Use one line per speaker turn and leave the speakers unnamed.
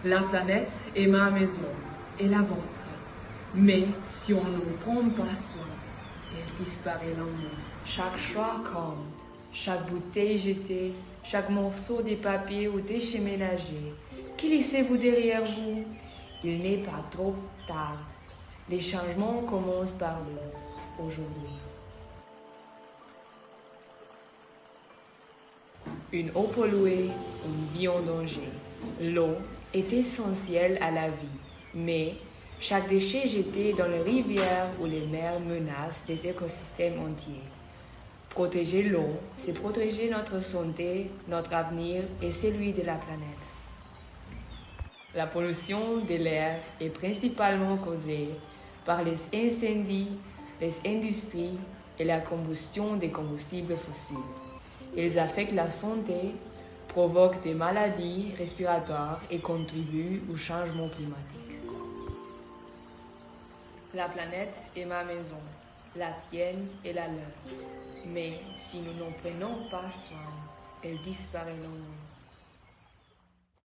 La planète est ma maison et la vôtre. Mais si on n'en prend pas soin, elle disparaît lentement.
Chaque choix compte, chaque bouteille jetée, chaque morceau de papier ou déchet ménagé. Qui laissez-vous derrière vous? Il n'est pas trop tard. Les changements commencent par nous, aujourd'hui. Une eau polluée, une vie en danger. L'eau est essentielle à la vie, mais chaque déchet jeté dans les rivières ou les mers menace des écosystèmes entiers. Protéger l'eau, c'est protéger notre santé, notre avenir et celui de la planète. La pollution de l'air est principalement causée par les incendies, les industries et la combustion des combustibles fossiles. Ils affectent la santé, provoquent des maladies respiratoires et contribuent au changement climatique. La planète est ma maison, la tienne et la leur. Mais si nous n'en prenons pas soin, elle disparaît lentement.